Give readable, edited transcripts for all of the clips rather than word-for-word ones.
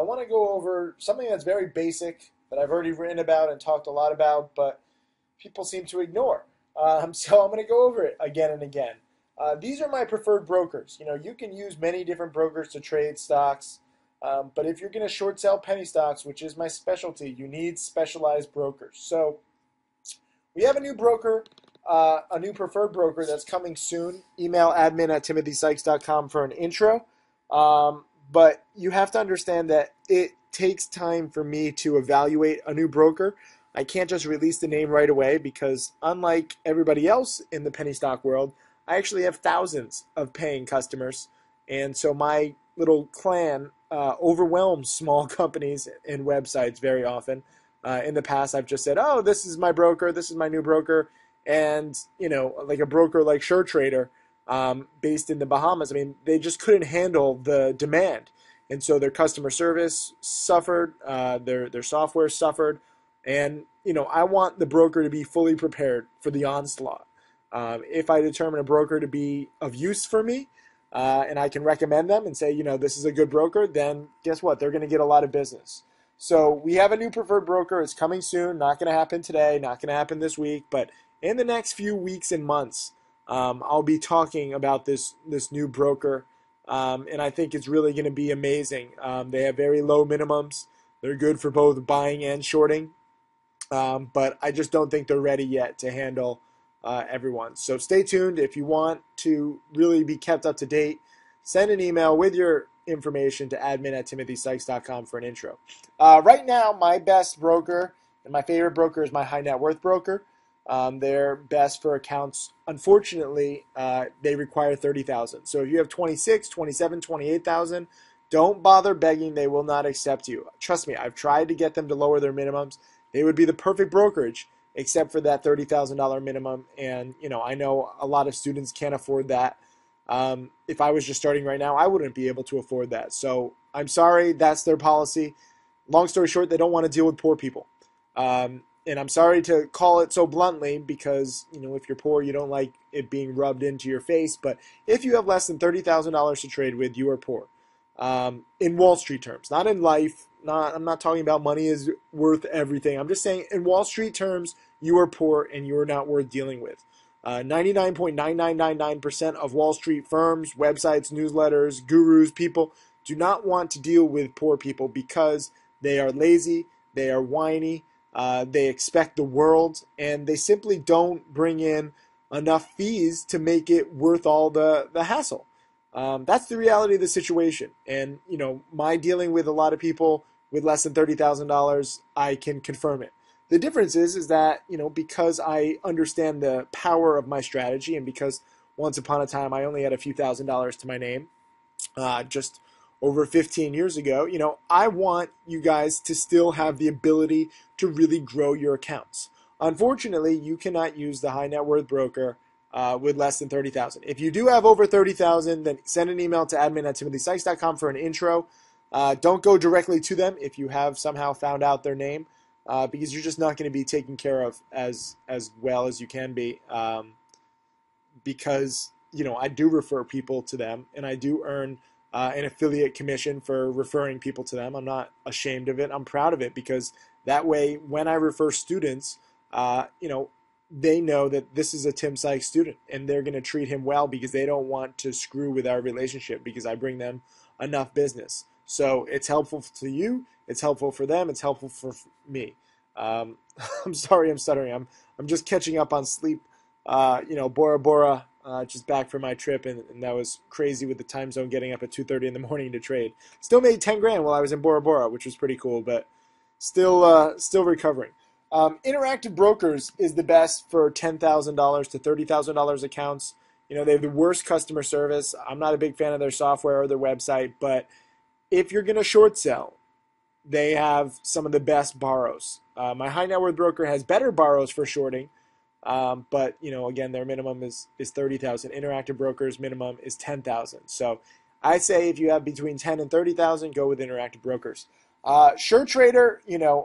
I want to go over something that's very basic that I've already written about and talked a lot about, but people seem to ignore. So I'm going to go over it again and again. These are my preferred brokers. You can use many different brokers to trade stocks, but if you're going to short sell penny stocks, which is my specialty, you need specialized brokers. So we have a new broker, a new preferred broker that's coming soon. Email admin@timothysykes.com for an intro. But you have to understand that it takes time for me to evaluate a new broker. I can't just release the name right away because unlike everybody else in the penny stock world, I actually have thousands of paying customers. And so my little clan overwhelms small companies and websites very often. In the past, I've just said, oh, this is my broker, this is my new broker. And, like a broker like Suretrader, based in the Bahamas, I mean, they just couldn't handle the demand. And so their customer service suffered, their software suffered. And, I want the broker to be fully prepared for the onslaught. If I determine a broker to be of use for me, and I can recommend them and say, this is a good broker, then guess what? They're going to get a lot of business. So we have a new preferred broker. It's coming soon. Not going to happen today. Not going to happen this week. But in the next few weeks and months, I'll be talking about this new broker. And I think it's really going to be amazing. They have very low minimums. They're good for both buying and shorting. But I just don't think they're ready yet to handle everyone. So stay tuned. If you want to really be kept up to date, send an email with your information to admin@timothysykes.com for an intro. Right now, my best broker and my favorite broker is my high net worth broker. They're best for accounts. Unfortunately, they require 30,000. So if you have 26, 27, 28,000, don't bother begging. They will not accept you. Trust me, I've tried to get them to lower their minimums. They would be the perfect brokerage, except for that $30,000 minimum. And, I know a lot of students can't afford that. If I was just starting right now, I wouldn't be able to afford that. So I'm sorry, that's their policy. Long story short, they don't want to deal with poor people. And I'm sorry to call it so bluntly because, if you're poor, you don't like it being rubbed into your face. But if you have less than $30,000 to trade with, you are poor. In Wall Street terms, not in life. I'm not talking about money is worth everything. I'm just saying in Wall Street terms, you are poor and you are not worth dealing with. 99.9999% of Wall Street firms, websites, newsletters, gurus, people do not want to deal with poor people because they are lazy, they are whiny, they expect the world, and they simply don't bring in enough fees to make it worth all the hassle. That's the reality of the situation. And, my dealing with a lot of people with less than $30,000, I can confirm it. The difference is that, because I understand the power of my strategy and because once upon a time I only had a few $1,000s to my name, just over 15 years ago, I want you guys to still have the ability to really grow your accounts. Unfortunately, you cannot use the high net worth broker with less than 30,000. If you do have over 30,000, then send an email to admin@timothysykes.com for an intro. Don't go directly to them if you have somehow found out their name, because you're just not going to be taken care of as well as you can be. Because I do refer people to them, and I do earn an affiliate commission for referring people to them. I'm not ashamed of it. I'm proud of it because that way, when I refer students, they know that this is a Tim Sykes student and they're going to treat him well because they don't want to screw with our relationship because I bring them enough business. So it's helpful to you, it's helpful for them, it's helpful for me. I'm sorry I'm stuttering. I'm just catching up on sleep. Bora Bora, just back from my trip, and that was crazy with the time zone getting up at 2:30 in the morning to trade. Still made 10 grand while I was in Bora Bora, which was pretty cool, but still recovering. Interactive Brokers is the best for $10,000 to $30,000 accounts. They have the worst customer service. I'm not a big fan of their software or their website, but if you're going to short sell, they have some of the best borrows. My high net worth broker has better borrows for shorting, but again, their minimum is 30,000. Interactive Brokers minimum is 10,000. So I say if you have between 10 and 30,000, go with Interactive Brokers. Suretrader,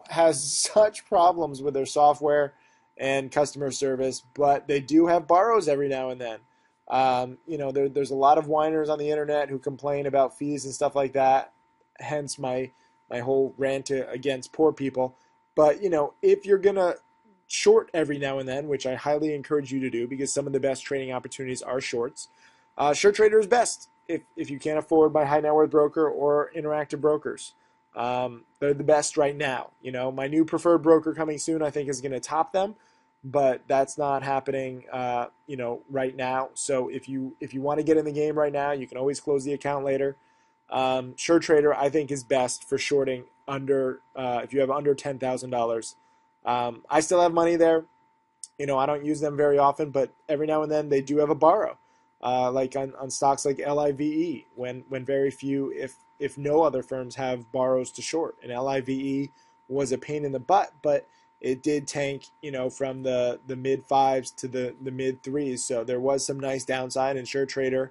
has such problems with their software and customer service, but they do have borrows every now and then. There's a lot of whiners on the internet who complain about fees and stuff like that. Hence my my whole rant against poor people. But if you're gonna short every now and then, which I highly encourage you to do because some of the best trading opportunities are shorts, Suretrader is best if you can't afford my high net worth broker or interactive brokers. They're the best right now. My new preferred broker coming soon, I think, is going to top them, but that's not happening, right now. So if you want to get in the game right now, you can always close the account later. Suretrader, I think, is best for shorting under if you have under $10,000. I still have money there. I don't use them very often, but every now and then they do have a borrow, like on stocks like LIVE, when very few, if no other firms have borrows to short. And LIVE was a pain in the butt, but it did tank, from the mid fives to the mid threes. So there was some nice downside, and Suretrader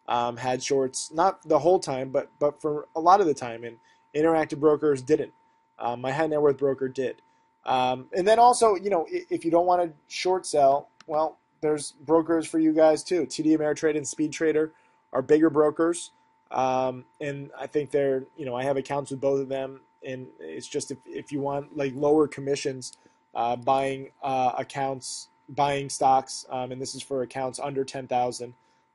had shorts, not the whole time, but for a lot of the time. And interactive brokers didn't. My high net worth broker did. And then also, if you don't want to short sell, well, there's brokers for you guys too. TD Ameritrade and Speedtrader are bigger brokers. And I think I have accounts with both of them. And it's just if you want like lower commissions, buying accounts, buying stocks, and this is for accounts under 10,000.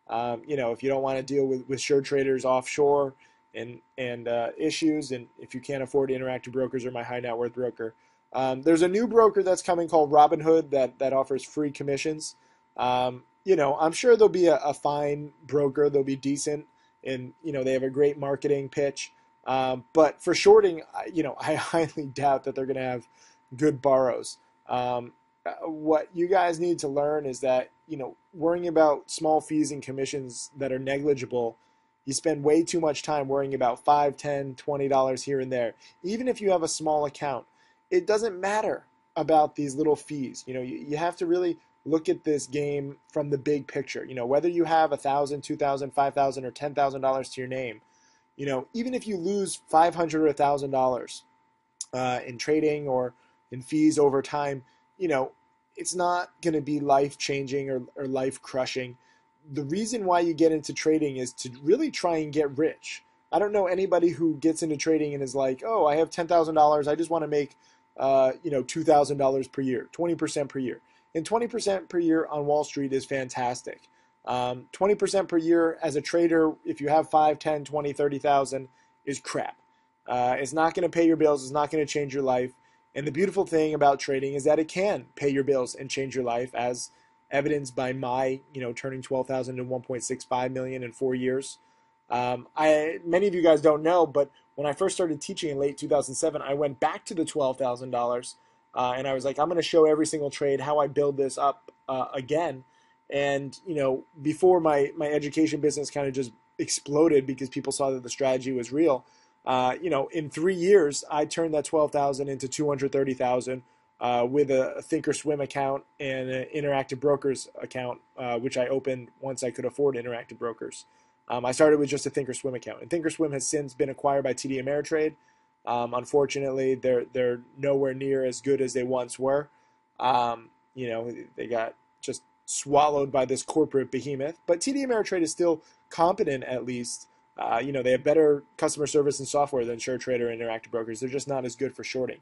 If you don't want to deal with Suretraders offshore and issues, and if you can't afford interactive brokers or my high net worth broker, there's a new broker that's coming called Robinhood that offers free commissions. I'm sure there'll be a fine broker. They'll be decent, and they have a great marketing pitch. But for shorting, I highly doubt that they're going to have good borrows. What you guys need to learn is that worrying about small fees and commissions that are negligible, you spend way too much time worrying about $5, $10, $20 here and there. Even if you have a small account, it doesn't matter about these little fees. You have to really look at this game from the big picture. Whether you have $1,000, $2,000, $5,000, or $10,000 to your name, even if you lose $500 or $1,000 in trading or in fees over time, it's not going to be life changing or life crushing. The reason why you get into trading is to really try and get rich. I don't know anybody who gets into trading and is like, oh, I have $10,000. I just want to make $2,000 per year, 20% per year. And 20% per year on Wall Street is fantastic. 20% per year as a trader, if you have 5, 10, 20, 30,000, is crap. It's not going to pay your bills. It's not going to change your life. And the beautiful thing about trading is that it can pay your bills and change your life, as evidenced by my, turning 12,000 to 1.65 million in 4 years. Many of you guys don't know, but when I first started teaching in late 2007, I went back to the $12,000, and I was like, I'm going to show every single trade how I build this up again. And before my education business kind of just exploded because people saw that the strategy was real, in 3 years I turned that 12,000 into 230,000 with a Thinkorswim account and an Interactive Brokers account, which I opened once I could afford Interactive Brokers. I started with just a Thinkorswim account, and Thinkorswim has since been acquired by TD Ameritrade. Unfortunately, they're nowhere near as good as they once were. They got just swallowed by this corporate behemoth. But TD Ameritrade is still competent, at least. They have better customer service and software than Suretrader and Interactive Brokers. They're just not as good for shorting.